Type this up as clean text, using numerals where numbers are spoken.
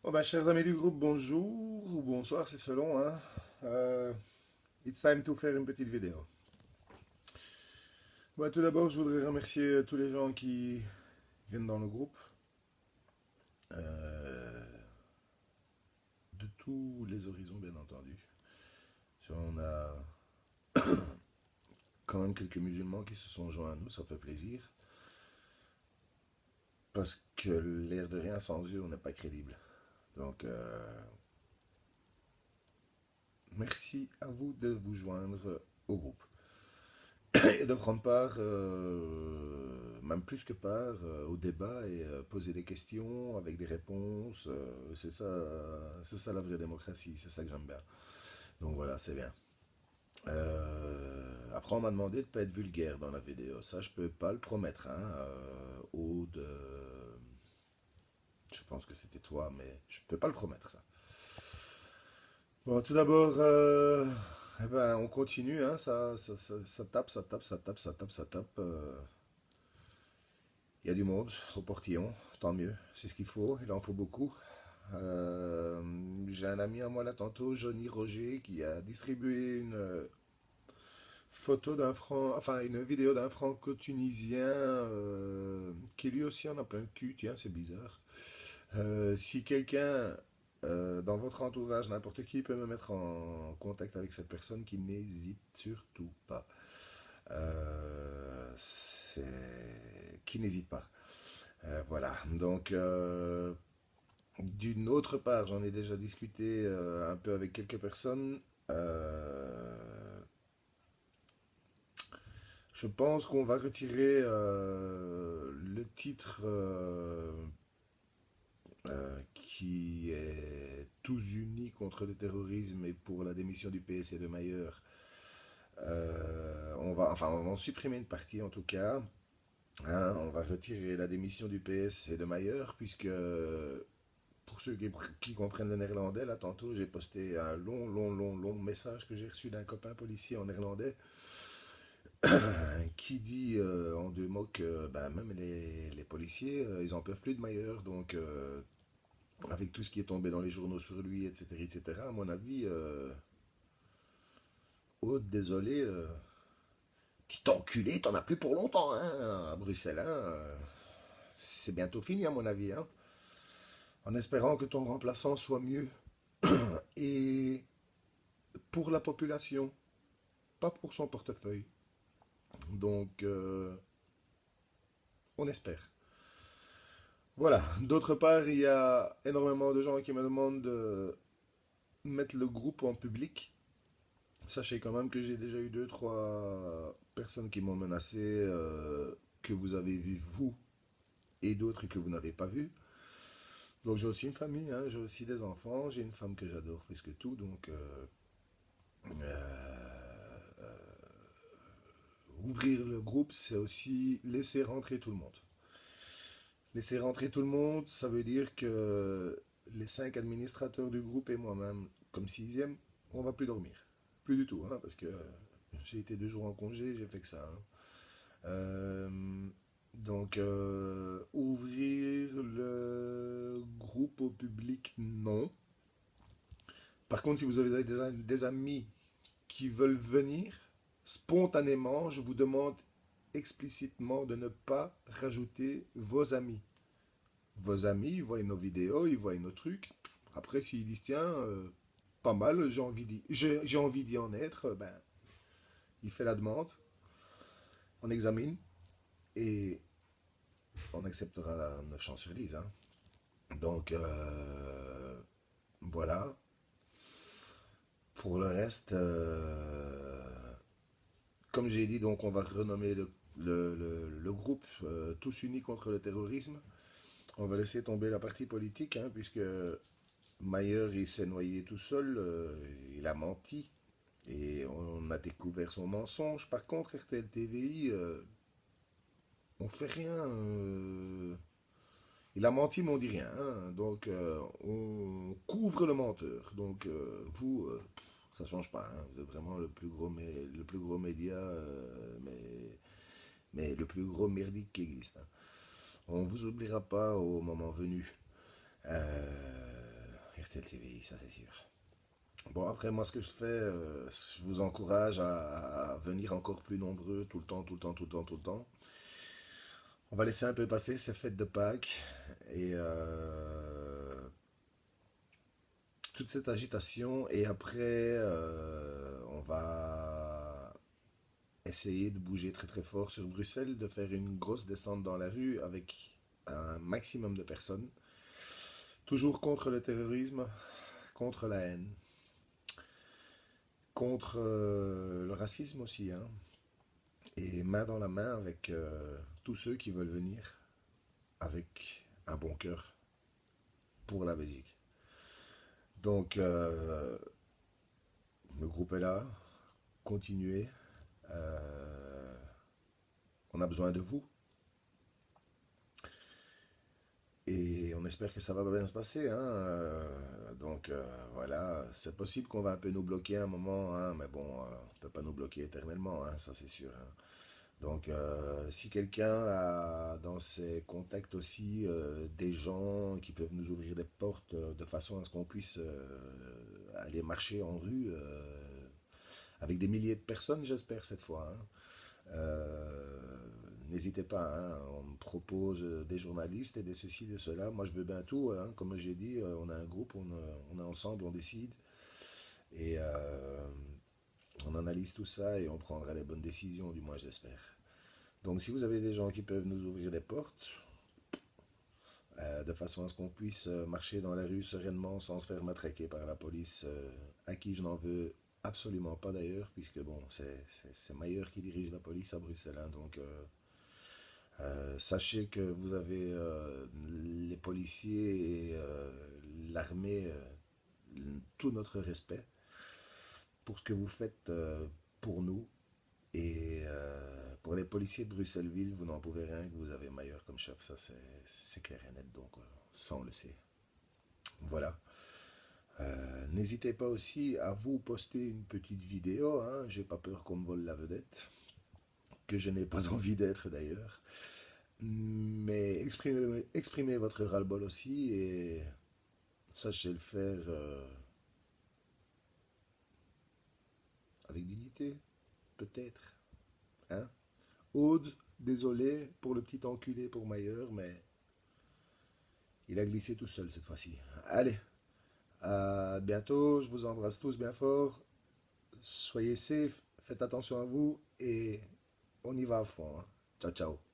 Bon bah, chers amis du groupe, bonjour ou bonsoir, c'est selon, hein. Euh, it's time to faire une petite vidéo. Bon, tout d'abord, je voudrais remercier tous les gens qui viennent dans le groupe, euh, de tous les horizons, bien entendu. On a quand même quelques musulmans qui se sont joints à nous, ça fait plaisir, parce que l'air de rien, sans eux, on n'est pas crédible. Donc, merci à vous de vous joindre au groupe. Et de prendre part, même plus que part, au débat et poser des questions avec des réponses. C'est ça la vraie démocratie, c'est ça que j'aime bien. Donc voilà, c'est bien. Après, on m'a demandé de ne pas être vulgaire dans la vidéo. Ça, je peux pas le promettre. Hein. Aude, je pense que c'était toi, mais je peux pas le promettre, ça. Bon, tout d'abord, eh ben, on continue. Hein. Ça tape, ça tape, ça tape, ça tape, ça tape. Il y a du monde au portillon, tant mieux, c'est ce qu'il faut, il en faut beaucoup. Euh, j'ai un ami à moi là tantôt, Johnny Roger, qui a distribué une photo d'un franc, enfin une vidéo d'un franco-tunisien qui lui aussi en a plein le cul, tiens, c'est bizarre. Si quelqu'un dans votre entourage, n'importe qui peut me mettre en contact avec cette personne, qui n'hésite surtout pas. Qui n'hésite pas. Voilà, donc d'une autre part, j'en ai déjà discuté un peu avec quelques personnes. Euh, je pense qu'on va retirer le titre qui est tous unis contre le terrorisme et pour la démission du PS et de Mailleur. On va en supprimer une partie en tout cas. Hein, on va retirer la démission du PS et de Mailleur puisque pour ceux qui comprennent le néerlandais, là, tantôt, j'ai posté un long message que j'ai reçu d'un copain policier en néerlandais qui dit en deux mots que ben, même les policiers, ils en peuvent plus de Mailleur. Donc, avec tout ce qui est tombé dans les journaux sur lui, etc., etc., à mon avis, désolé, petit enculé, t'en as plus pour longtemps, hein, à Bruxelles. Hein, c'est bientôt fini, à mon avis. Hein, en espérant que ton remplaçant soit mieux. Et pour la population, pas pour son portefeuille. Donc, on espère. Voilà. D'autre part, il y a énormément de gens qui me demandent de mettre le groupe en public. Sachez quand même que j'ai déjà eu deux, trois personnes qui m'ont menacé, que vous avez vu vous, et d'autres que vous n'avez pas vu. Donc j'ai aussi une famille, hein, j'ai aussi des enfants, j'ai une femme que j'adore plus que tout. Donc ouvrir le groupe, c'est aussi laisser rentrer tout le monde. Laisser rentrer tout le monde, ça veut dire que les cinq administrateurs du groupe et moi-même, comme sixième, on va plus dormir. Plus du tout, hein, parce que j'ai été 2 jours en congé, j'ai fait que ça. Hein. Donc, ouvrir le groupe au public, non. Par contre, si vous avez des amis qui veulent venir, spontanément, je vous demande explicitement de ne pas rajouter vos amis. Vos amis, ils voient nos vidéos, ils voient nos trucs. Après, s'ils disent, tiens, pas mal, j'ai envie d'y en être, ben, il fait la demande, on examine et on acceptera 9 chances sur 10. Hein. Donc, voilà. Pour le reste, comme j'ai dit, donc on va renommer le groupe Tous Unis contre le terrorisme. On va laisser tomber la partie politique, hein, puisque Mayer, il s'est noyé tout seul, il a menti, et on a découvert son mensonge. Par contre, RTL TVI, on fait rien. Il a menti, mais on dit rien. Hein. Donc, on couvre le menteur. Donc, vous, ça change pas. Hein. Vous êtes vraiment le plus gros média, mais le plus gros merdique qui existe. Hein. On vous oubliera pas au moment venu. RTL TVI, ça c'est sûr. Bon, après, moi, ce que je fais, je vous encourage à venir encore plus nombreux, tout le temps, tout le temps, tout le temps, tout le temps. On va laisser un peu passer ces fêtes de Pâques et toute cette agitation. Et après, on va essayer de bouger très très fort sur Bruxelles, de faire une grosse descente dans la rue avec un maximum de personnes. Toujours contre le terrorisme, contre la haine, contre le racisme aussi, hein, et main dans la main avec tous ceux qui veulent venir avec un bon cœur pour la Belgique. Donc, le groupe est là, continuez. Euh, on a besoin de vous et on espère que ça va bien se passer, hein. Donc, voilà, c'est possible qu'on va un peu nous bloquer un moment, hein, mais bon, on ne peut pas nous bloquer éternellement, hein, ça c'est sûr, hein. Donc, si quelqu'un a dans ses contacts aussi des gens qui peuvent nous ouvrir des portes de façon à ce qu'on puisse aller marcher en rue avec des milliers de personnes, j'espère, cette fois, hein. N'hésitez pas, hein, on me propose des journalistes et des ceci, de cela. Moi, je veux bien tout, hein. Comme j'ai dit, on a un groupe, on est ensemble, on décide. Et on analyse tout ça et on prendra les bonnes décisions, du moins, j'espère. Donc, si vous avez des gens qui peuvent nous ouvrir des portes, de façon à ce qu'on puisse marcher dans la rue sereinement sans se faire matraquer par la police, à qui je n'en veux absolument pas d'ailleurs, puisque bon, c'est Mayer qui dirige la police à Bruxelles, hein. Donc, sachez que vous avez les policiers et l'armée, tout notre respect pour ce que vous faites pour nous. Et pour les policiers de Bruxelles-Ville, vous n'en pouvez rien que vous avez Mayer comme chef, ça c'est clair et net, donc ça on le sait. Voilà. N'hésitez pas aussi à vous poster une petite vidéo, hein. J'ai pas peur qu'on me vole la vedette, que je n'ai pas envie d'être d'ailleurs. Mais exprimez votre ras-le-bol aussi et sachez le faire avec dignité, peut-être, hein. Aude, désolé pour le petit enculé pour Mayer, mais il a glissé tout seul cette fois-ci. Allez, à bientôt, je vous embrasse tous bien fort. Soyez safe, faites attention à vous et on y va à fond, hein. Ciao, ciao.